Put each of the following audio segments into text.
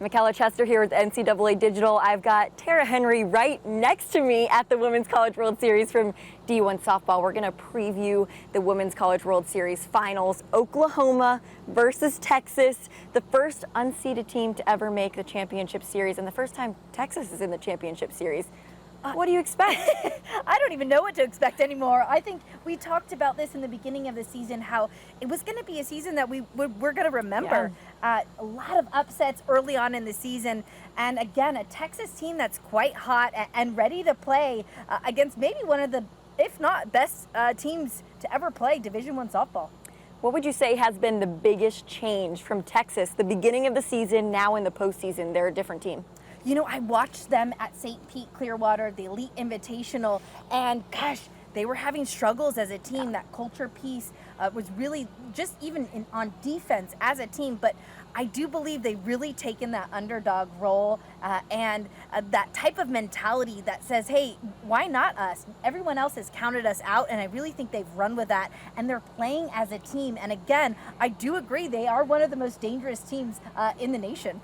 Michella Chester here with NCAA Digital. I've got Tara Henry right next to me at the Women's College World Series from D1 Softball. We're going to preview the Women's College World Series finals. Oklahoma versus Texas, the first unseeded team to ever make the championship series and the first time Texas is in the championship series. What do you expect? I don't even know what to expect anymore. I think we talked about this in the beginning of the season, how it was going to be a season that we're going to remember. Yeah. A lot of upsets early on in the season. And again, a Texas team that's quite hot and ready to play against maybe one of the, if not best teams to ever play Division I softball. What would you say has been the biggest change from Texas, the beginning of the season, now in the postseason? They're a different team. You know, I watched them at St. Pete Clearwater, the Elite Invitational, and gosh, they were having struggles as a team. That culture piece was really just even on defense as a team. But I do believe they've really taken that underdog role and that type of mentality that says, hey, why not us? Everyone else has counted us out, and I really think they've run with that. And they're playing as a team. And again, I do agree they are one of the most dangerous teams in the nation.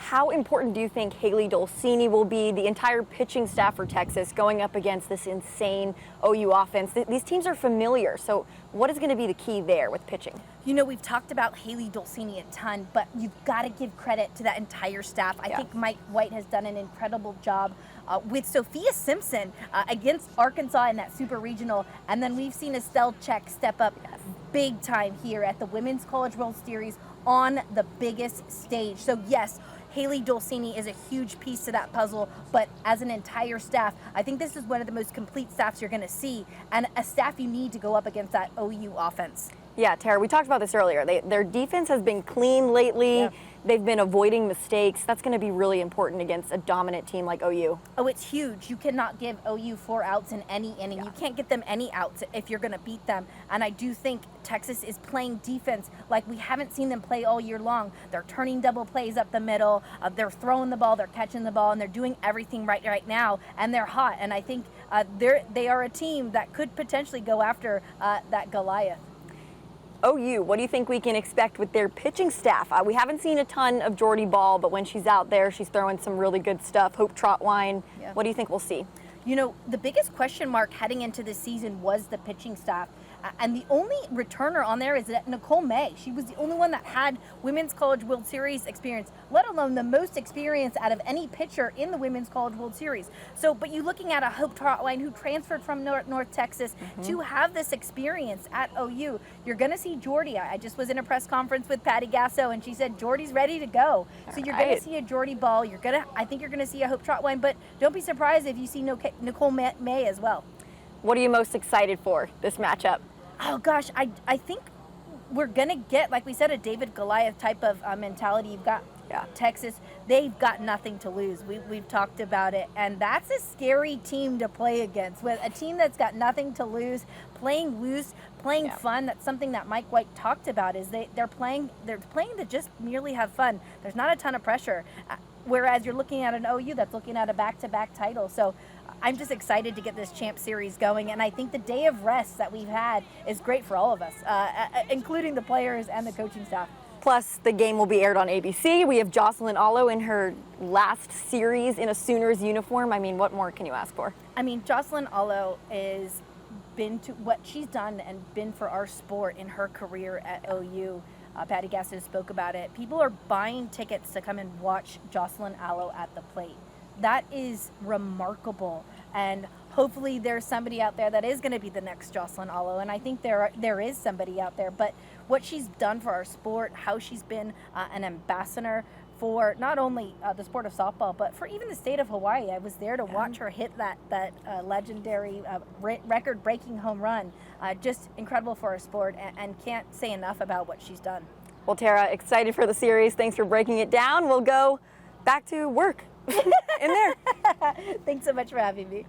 How important do you think Haley Dolcini will be, the entire pitching staff for Texas, going up against this insane OU offense? These teams are familiar, so what is going to be the key there with pitching? You know, we've talked about Haley Dolcini a ton, but you've got to give credit to that entire staff. I think Mike White has done an incredible job with Sophia Simpson against Arkansas in that super regional, and then we've seen Estelle Check step up big time here at the Women's College World Series on the biggest stage. So yes, Haley Dolcini is a huge piece to that puzzle, but as an entire staff, I think this is one of the most complete staffs you're going to see, and a staff you need to go up against that OU offense. Yeah, Tara, we talked about this earlier. Their defense has been clean lately. Yeah. They've been avoiding mistakes. That's going to be really important against a dominant team like OU. Oh, it's huge. You cannot give OU 4 outs in any inning. Yeah. You can't get them any outs if you're going to beat them. And I do think Texas is playing defense like we haven't seen them play all year long. They're turning double plays up the middle. They're throwing the ball. They're catching the ball. And they're doing everything right now. And they're hot. And I think they are a team that could potentially go after that Goliath. OU, what do you think we can expect with their pitching staff? We haven't seen a ton of Jordy Ball, but when she's out there, she's throwing some really good stuff. Hope Trotwine, what do you think we'll see? You know, the biggest question mark heading into this season was the pitching staff. And the only returner on there is Nicole May. She was the only one that had Women's College World Series experience, let alone the most experience out of any pitcher in the Women's College World Series. So, but you're looking at a Hope Trotwine who transferred from North Texas to have this experience at OU. You're going to see Jordy. I just was in a press conference with Patty Gasso, and she said Jordy's ready to go. So you're going to see a Jordy Ball. I think you're going to see a Hope Trotwine, but don't be surprised if you see Nicole May as well. What are you most excited for this matchup? Oh, gosh, I think we're going to get, like we said, a David Goliath type of mentality. You've got Texas. They've got nothing to lose. We've talked about it, and that's a scary team to play against. With a team that's got nothing to lose, playing loose, playing fun. That's something that Mike White talked about, is they're playing to just merely have fun. There's not a ton of pressure, whereas you're looking at an OU that's looking at a back-to-back title. So I'm just excited to get this champ series going, and I think the day of rest that we've had is great for all of us, including the players and the coaching staff. Plus, the game will be aired on ABC. We have Jocelyn Allo in her last series in a Sooners uniform. I mean, what more can you ask for? I mean, Jocelyn Allo is been to what she's done and been for our sport in her career at OU. Patty Gasso spoke about it. People are buying tickets to come and watch Jocelyn Allo at the plate. That is remarkable, and hopefully there's somebody out there that is going to be the next Jocelyn Allo, and I think there is somebody out there. But what she's done for our sport, how she's been an ambassador for not only the sport of softball, but for even the state of Hawaii. I was there to watch her hit that legendary record-breaking home run. Just incredible for our sport, and can't say enough about what she's done. Well, Tara, excited for the series. Thanks for breaking it down. We'll go back to work in there. Thanks so much for having me.